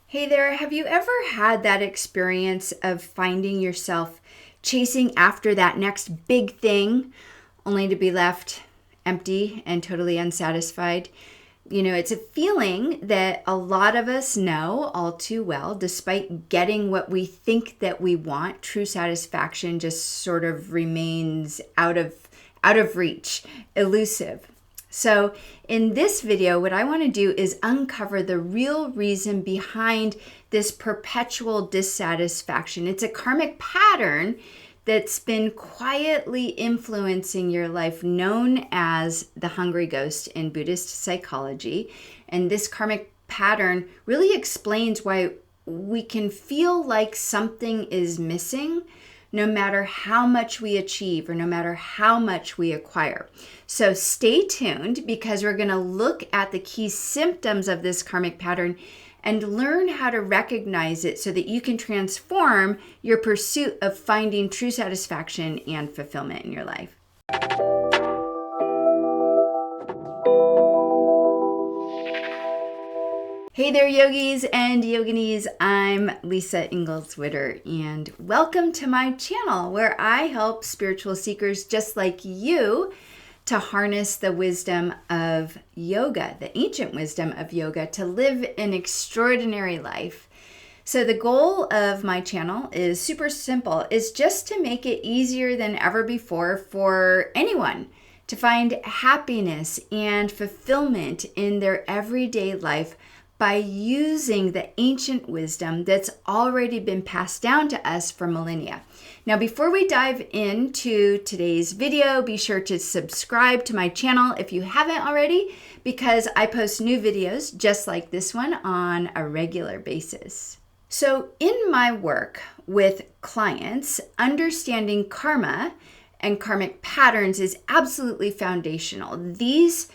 Hey there, have you ever had that experience of finding yourself chasing after that next big thing only to be left empty and totally unsatisfied? It's a feeling that a lot of us know all too well. Despite getting what we think that we want, true satisfaction just sort of remains out of reach, elusive. So in this video, what I want to do is uncover the real reason behind this perpetual dissatisfaction. It's a karmic pattern that's been quietly influencing your life, known as the hungry ghost in Buddhist psychology. And this karmic pattern really explains why we can feel like something is missing no matter how much we achieve or no matter how much we acquire. So stay tuned, because we're going to look at the key symptoms of this karmic pattern and learn how to recognize it so that you can transform your pursuit of finding true satisfaction and fulfillment in your life. Hey there, yogis and yoginis. I'm Lisa Engles Witter, and welcome to my channel where I help spiritual seekers just like you to harness the wisdom of yoga, the ancient wisdom of yoga, to live an extraordinary life. So the goal of my channel is super simple. It's just to make it easier than ever before for anyone to find happiness and fulfillment in their everyday life by using the ancient wisdom that's already been passed down to us for millennia. Now, before we dive into today's video, be sure to subscribe to my channel if you haven't already, because I post new videos just like this one on a regular basis. So in my work with clients, understanding karma and karmic patterns is absolutely foundational. These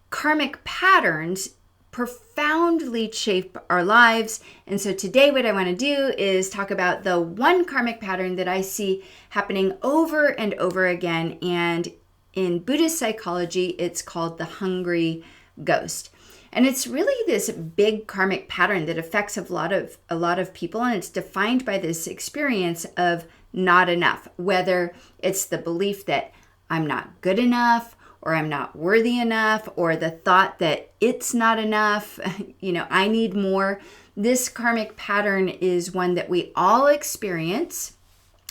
karmic patterns profoundly shape our lives. And so today what I want to do is talk about the one karmic pattern that I see happening over and over again. And in Buddhist psychology, it's called the hungry ghost. And it's really this big karmic pattern that affects a lot of people. And it's defined by this experience of not enough, whether it's the belief that I'm not good enough, or I'm not worthy enough, or the thought that it's not enough, I need more. This karmic pattern is one that we all experience,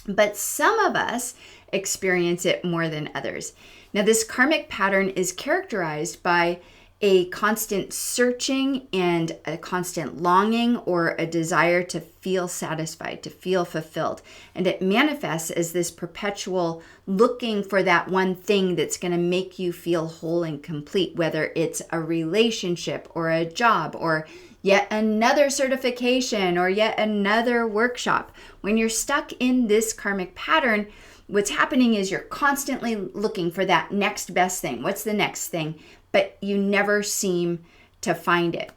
but some of us experience it more than others. Now, this karmic pattern is characterized by a constant searching and a constant longing or a desire to feel satisfied, to feel fulfilled. And it manifests as this perpetual looking for that one thing that's going to make you feel whole and complete, whether it's a relationship or a job or yet another certification or yet another workshop. When you're stuck in this karmic pattern, what's happening is you're constantly looking for that next best thing. What's the next thing? But you never seem to find it.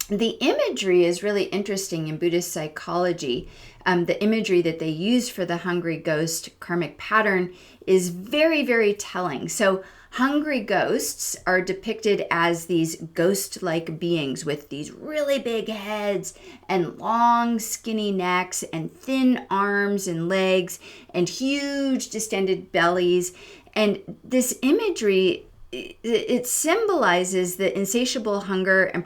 The imagery is really interesting in Buddhist psychology. The imagery that they use for the hungry ghost karmic pattern is very, very telling. So hungry ghosts are depicted as these ghost-like beings with these really big heads and long, skinny necks and thin arms and legs and huge distended bellies. And this imagery, it symbolizes the insatiable hunger and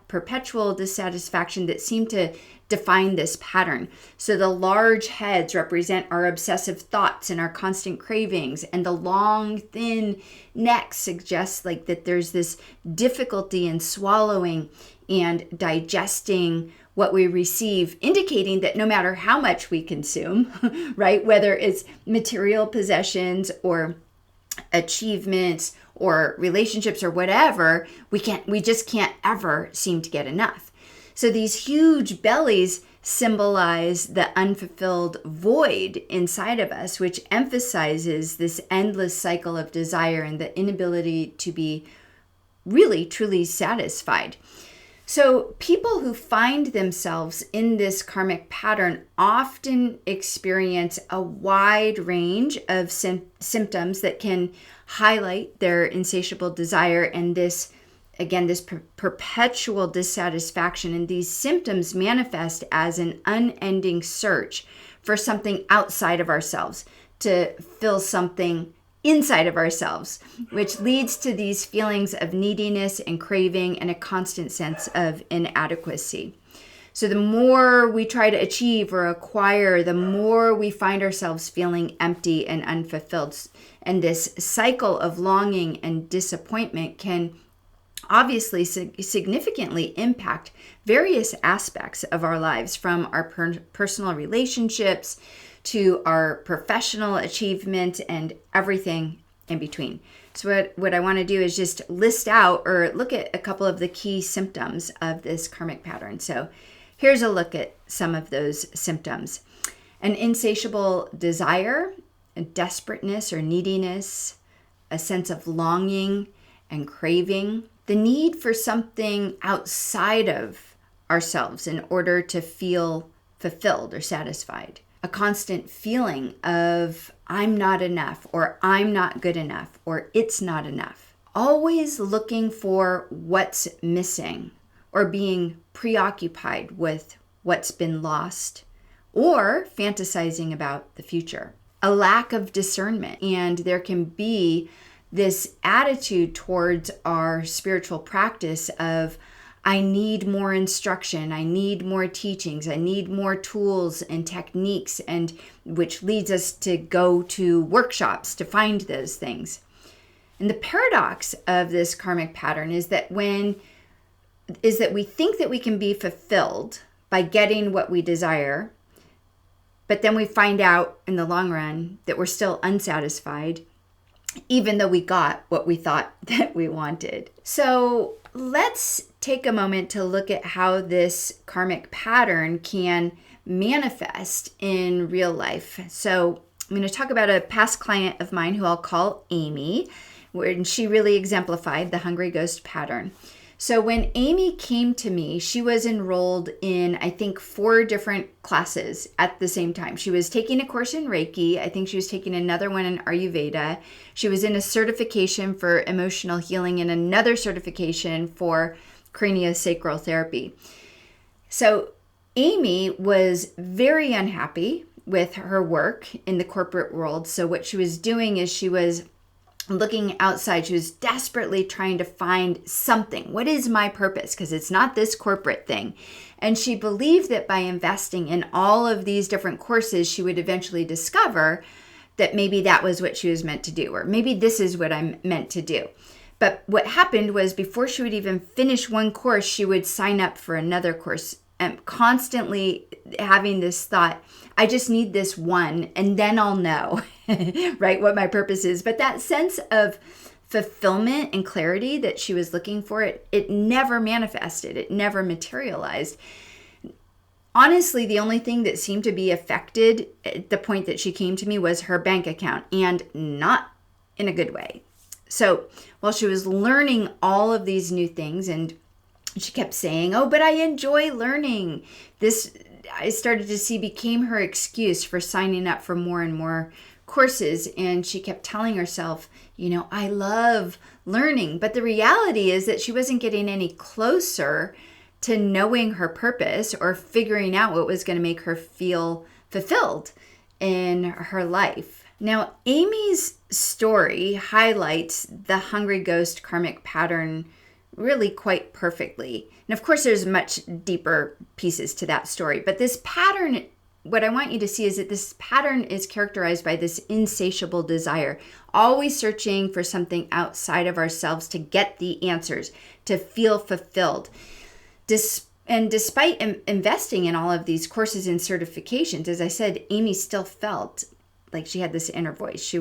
perpetual dissatisfaction that seem to define this pattern. So the large heads represent our obsessive thoughts and our constant cravings, and the long, thin necks suggest that there's this difficulty in swallowing and digesting what we receive, indicating that no matter how much we consume, right, whether it's material possessions or achievements or relationships or whatever, we just can't ever seem to get enough. So these huge bellies symbolize the unfulfilled void inside of us, which emphasizes this endless cycle of desire and the inability to be really truly satisfied. So people who find themselves in this karmic pattern often experience a wide range of symptoms that can highlight their insatiable desire and this again, this perpetual dissatisfaction, and these symptoms manifest as an unending search for something outside of ourselves to fill something inside of ourselves, which leads to these feelings of neediness and craving and a constant sense of inadequacy. So the more we try to achieve or acquire, the more we find ourselves feeling empty and unfulfilled. And this cycle of longing and disappointment can obviously significantly impact various aspects of our lives, from our personal relationships to our professional achievement and everything in between. So what I want to do is just list out or look at a couple of the key symptoms of this karmic pattern. So here's a look at some of those symptoms. An insatiable desire, a desperateness or neediness, a sense of longing and craving, the need for something outside of ourselves in order to feel fulfilled or satisfied, a constant feeling of I'm not enough, or I'm not good enough, or it's not enough. Always looking for what's missing or being preoccupied with what's been lost, or fantasizing about the future. A lack of discernment, and there can be this attitude towards our spiritual practice of I need more instruction, I need more teachings, I need more tools and techniques, and which leads us to go to workshops to find those things. And the paradox of this karmic pattern is that we think that we can be fulfilled by getting what we desire, but then we find out in the long run that we're still unsatisfied, even though we got what we thought that we wanted. So let's take a moment to look at how this karmic pattern can manifest in real life. So I'm going to talk about a past client of mine who I'll call Amy, where she really exemplified the hungry ghost pattern. So when Amy came to me, she was enrolled in, I think, 4 different classes at the same time. She was taking a course in Reiki. I think she was taking another one in Ayurveda. She was in a certification for emotional healing and another certification for craniosacral therapy. So Amy was very unhappy with her work in the corporate world. So what she was doing is she was looking outside. She was desperately trying to find something. What is my purpose? Because it's not this corporate thing. And she believed that by investing in all of these different courses, she would eventually discover that maybe that was what she was meant to do, or maybe this is what I'm meant to do. But what happened was, before she would even finish one course, she would sign up for another course, and constantly having this thought, I just need this one and then I'll know, right, what my purpose is. But that sense of fulfillment and clarity that she was looking for, it never manifested. It never materialized. Honestly, the only thing that seemed to be affected at the point that she came to me was her bank account, and not in a good way. So while she was learning all of these new things, and she kept saying, oh, but I enjoy learning. This, I started to see, became her excuse for signing up for more and more courses. And she kept telling herself, I love learning. But the reality is that she wasn't getting any closer to knowing her purpose or figuring out what was going to make her feel fulfilled in her life. Now, Amy's story highlights the hungry ghost karmic pattern really quite perfectly. And of course, there's much deeper pieces to that story. But this pattern, what I want you to see is that this pattern is characterized by this insatiable desire, always searching for something outside of ourselves to get the answers, to feel fulfilled. And despite investing in all of these courses and certifications, as I said, Amy still felt like she had this inner voice. She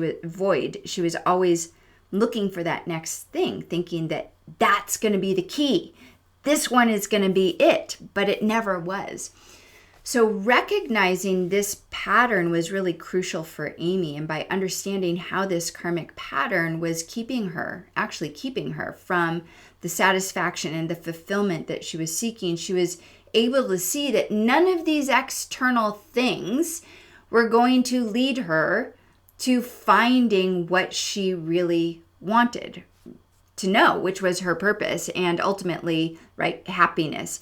was always looking for that next thing, thinking that that's going to be the key. This one is going to be it, but it never was. So recognizing this pattern was really crucial for Amy, and by understanding how this karmic pattern was keeping her from the satisfaction and the fulfillment that she was seeking, she was able to see that none of these external things were going to lead her to finding what she really wanted, to know, which was her purpose and ultimately, right, happiness.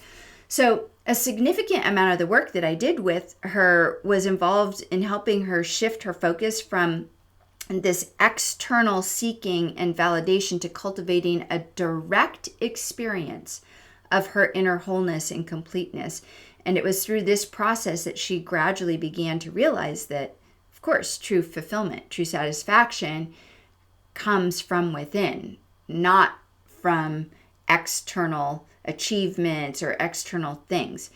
So a significant amount of the work that I did with her was involved in helping her shift her focus from this external seeking and validation to cultivating a direct experience of her inner wholeness and completeness. And it was through this process that she gradually began to realize that, of course, true fulfillment, true satisfaction comes from within, not from external achievements or external things.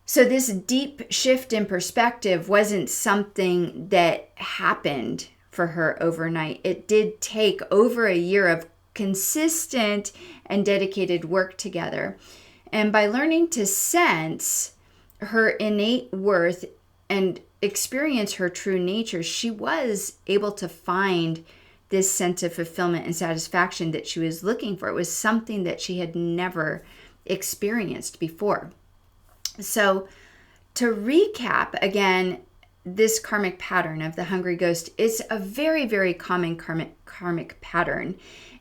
So this deep shift in perspective wasn't something that happened for her overnight. It did take over a year of consistent and dedicated work together. And by learning to sense her innate worth and experience her true nature, she was able to find this sense of fulfillment and satisfaction that she was looking for. It was something that she had never experienced before. So to recap, again, this karmic pattern of the hungry ghost is a very, very common karmic pattern.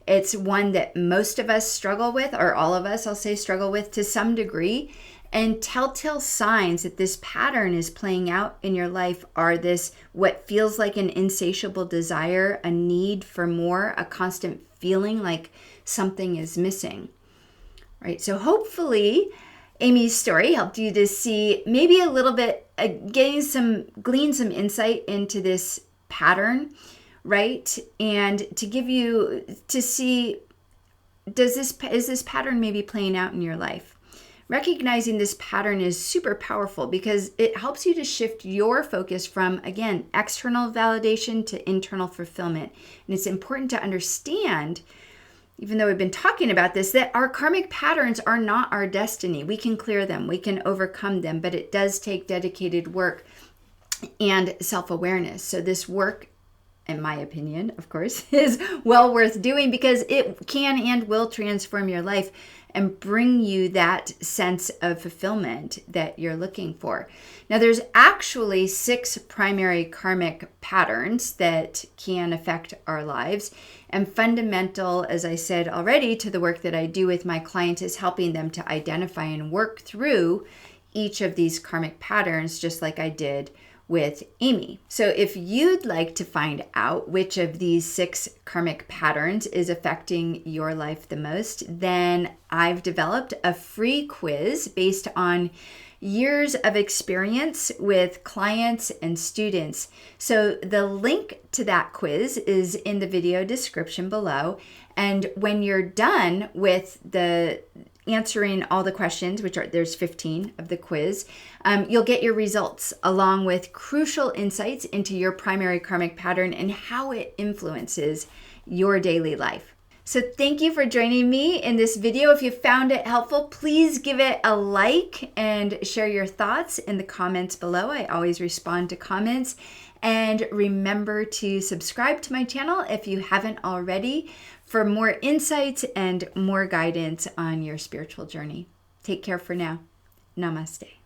It's one that most of us struggle with, or all of us, I'll say, struggle with to some degree. And telltale signs that this pattern is playing out in your life are this, what feels like an insatiable desire, a need for more, a constant feeling like something is missing, right? So hopefully Amy's story helped you to see maybe a little bit, glean some insight into this pattern, right? And to give you, to see, is this pattern maybe playing out in your life? Recognizing this pattern is super powerful because it helps you to shift your focus from, again, external validation to internal fulfillment. And it's important to understand, even though we've been talking about this, that our karmic patterns are not our destiny. We can clear them, we can overcome them, but it does take dedicated work and self-awareness. So this work, in my opinion, of course, is well worth doing because it can and will transform your life and bring you that sense of fulfillment that you're looking for. Now, there's actually 6 primary karmic patterns that can affect our lives. And fundamental, as I said already, to the work that I do with my clients is helping them to identify and work through each of these karmic patterns, just like I did with Amy. So if you'd like to find out which of these 6 karmic patterns is affecting your life the most, then I've developed a free quiz based on years of experience with clients and students. So the link to that quiz is in the video description below. And when you're done with the answering all the questions, there's 15 of the quiz, you'll get your results along with crucial insights into your primary karmic pattern and how it influences your daily life. So thank you for joining me in this video. If you found it helpful, please give it a like and share your thoughts in the comments below. I always respond to comments. And remember to subscribe to my channel if you haven't already for more insights and more guidance on your spiritual journey. Take care for now. Namaste.